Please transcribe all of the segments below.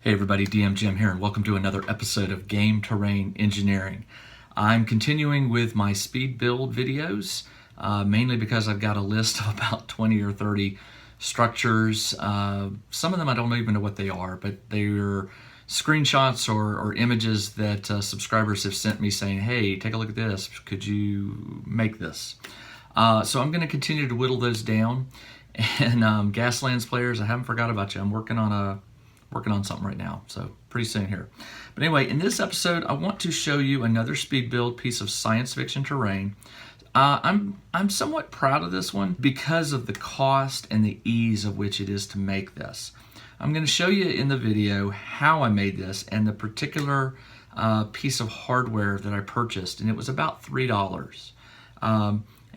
Hey everybody, DM Jim here, and welcome to another episode of Game Terrain Engineering. I'm continuing with my speed build videos, mainly because I've got a list of about 20 or 30 structures. Some of them I don't even know what they are, but they're screenshots or images that subscribers have sent me saying, hey, take a look at this, could you make this? So I'm going to continue to whittle those down. And Gaslands players, I haven't forgot about you. I'm working on something right now, so pretty soon here. But anyway, in this episode, I want to show you another speed build piece of science fiction terrain. I'm somewhat proud of this one because of the cost and the ease of which it is to make this. I'm going to show you in the video how I made this and the particular piece of hardware that I purchased, and it was about $3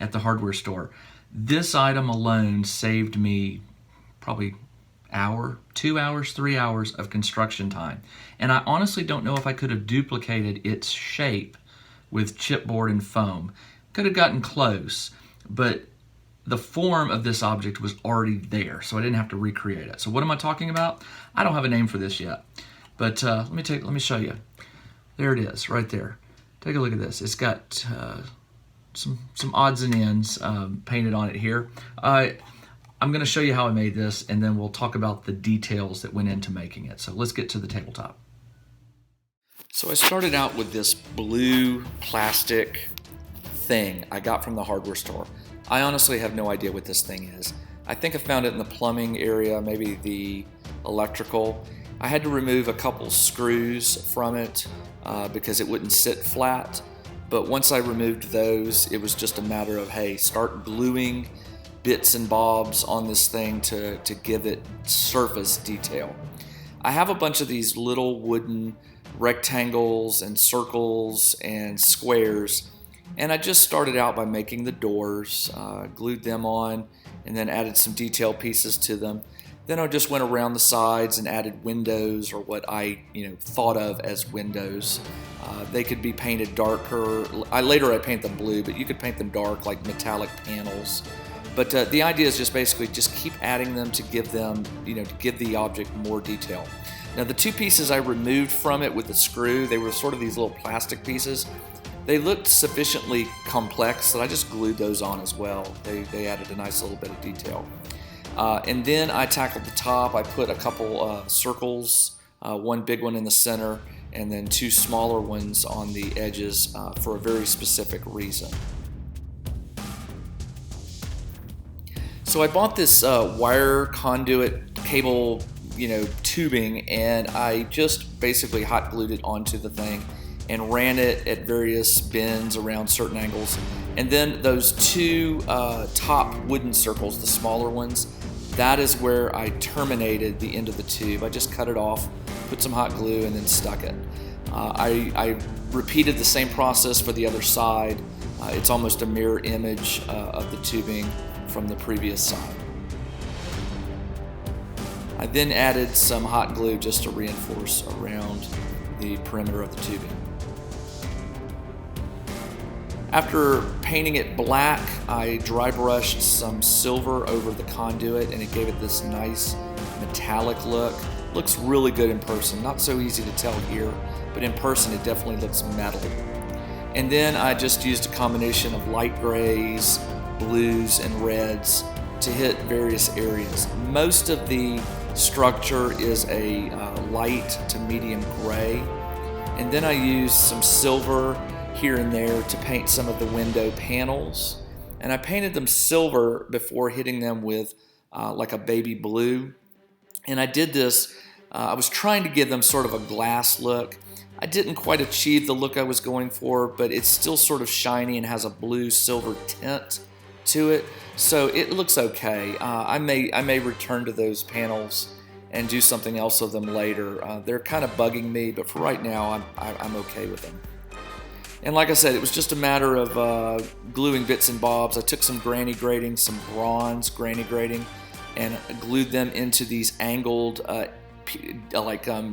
at the hardware store. This item alone saved me probably hour, 2 hours, 3 hours of construction time. And I honestly don't know if I could have duplicated its shape with chipboard and foam. Could have gotten close, but the form of this object was already there, so I didn't have to recreate it. So what am I talking about? I don't have a name for this yet, but let me show you. There it is, right there. Take a look at this. It's got some odds and ends painted on it here. I'm going to show you how I made this, and then we'll talk about the details that went into making it. So let's get to the tabletop. So I started out with this blue plastic thing I got from the hardware store. I honestly have no idea what this thing is. I think I found it in the plumbing area, maybe the electrical. I had to remove a couple screws from it because it wouldn't sit flat. But once I removed those, it was just a matter of, hey, start gluing bits and bobs on this thing to give it surface detail. I have a bunch of these little wooden rectangles and circles and squares, and I just started out by making the doors, glued them on, and then added some detail pieces to them. Then I just went around the sides and added windows, or what I thought of as windows. They could be painted darker. Later I paint them blue, but you could paint them dark, like metallic panels. But the idea is just keep adding them to give them, to give the object more detail. Now the two pieces I removed from it with the screw, they were sort of these little plastic pieces. They looked sufficiently complex that I just glued those on as well. They added a nice little bit of detail. And then I tackled the top. I put a couple circles, one big one in the center, and then two smaller ones on the edges for a very specific reason. So I bought this wire conduit cable, tubing, and I just basically hot glued it onto the thing and ran it at various bends around certain angles. And then those two top wooden circles, the smaller ones, that is where I terminated the end of the tube. I just cut it off, put some hot glue, and then stuck it. I repeated the same process for the other side. It's almost a mirror image of the tubing from the previous side. I then added some hot glue just to reinforce around the perimeter of the tubing. After painting it black, I dry brushed some silver over the conduit, and it gave it this nice metallic look. Looks really good in person. Not so easy to tell here, but in person it definitely looks metal. And then I just used a combination of light grays, blues, and reds to hit various areas. Most of the structure is a light to medium gray, and then I used some silver here and there to paint some of the window panels, and I painted them silver before hitting them with like a baby blue. And I did this, I was trying to give them sort of a glass look. I didn't quite achieve the look I was going for, but it's still sort of shiny and has a blue silver tint to it, so it looks okay. I may return to those panels and do something else with them later. They're kind of bugging me, but for right now I'm okay with them. And like I said, it was just a matter of gluing bits and bobs. I took some granny grating, some bronze granny grating, and glued them into these angled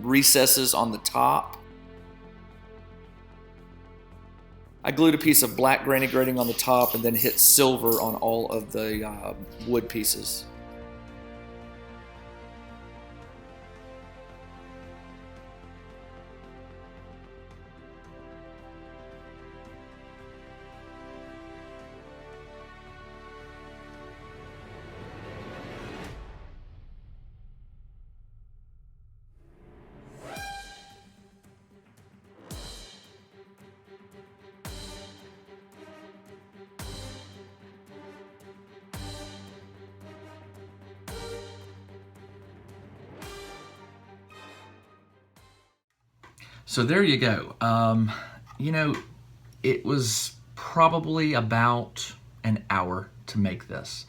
recesses on the top. I glued a piece of black granny grating on the top and then hit silver on all of the wood pieces. So there you go. You know, it was probably about an hour to make this.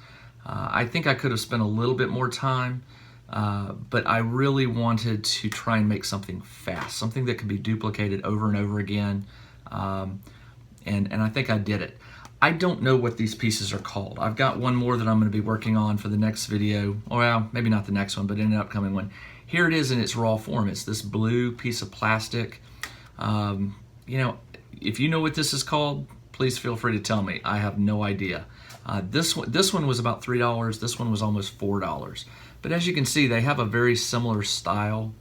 I think I could have spent a little bit more time, but I really wanted to try and make something fast, something that could be duplicated over and over again, and I think I did it. I don't know what these pieces are called. I've got one more that I'm going to be working on for the next video. Well, maybe not the next one, but in an upcoming one. Here it is in its raw form. It's this blue piece of plastic. You know, if you know what this is called, please feel free to tell me. I have no idea. This one was about $3. This one was almost $4. But as you can see, they have a very similar style,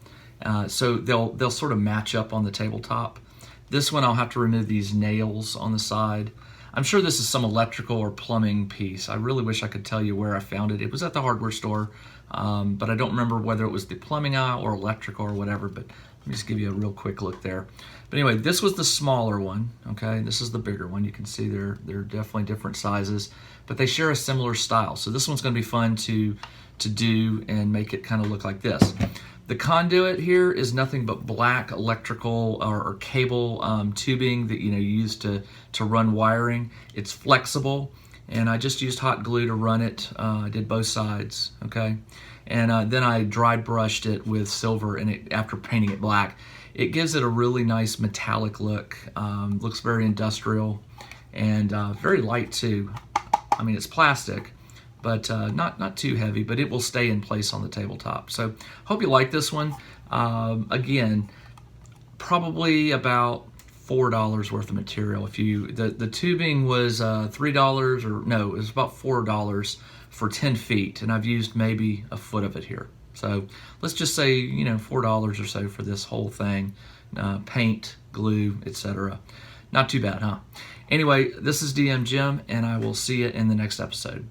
so they'll sort of match up on the tabletop. This one I'll have to remove these nails on the side. I'm sure this is some electrical or plumbing piece. I really wish I could tell you where I found it. It was at the hardware store, but I don't remember whether it was the plumbing aisle or electrical or whatever, but let me just give you a real quick look there. But anyway, this was the smaller one, okay? This is the bigger one. You can see they're definitely different sizes, but they share a similar style. So this one's gonna be fun to do and make it kind of look like this. The conduit here is nothing but black electrical or cable tubing that you use to run wiring. It's flexible, and I just used hot glue to run it. I did both sides, okay? And then I dry brushed it with silver, and after painting it black, it gives it a really nice metallic look. Looks very industrial and very light too. I mean, it's plastic, but not too heavy, but it will stay in place on the tabletop. So hope you like this one. Again, probably about $4 worth of material. If the tubing was $3, or no, it was about $4 for 10 feet, and I've used maybe a foot of it here. So let's just say, $4 or so for this whole thing. Paint, glue, etc. Not too bad, huh? Anyway, this is DM Jim, and I will see you in the next episode.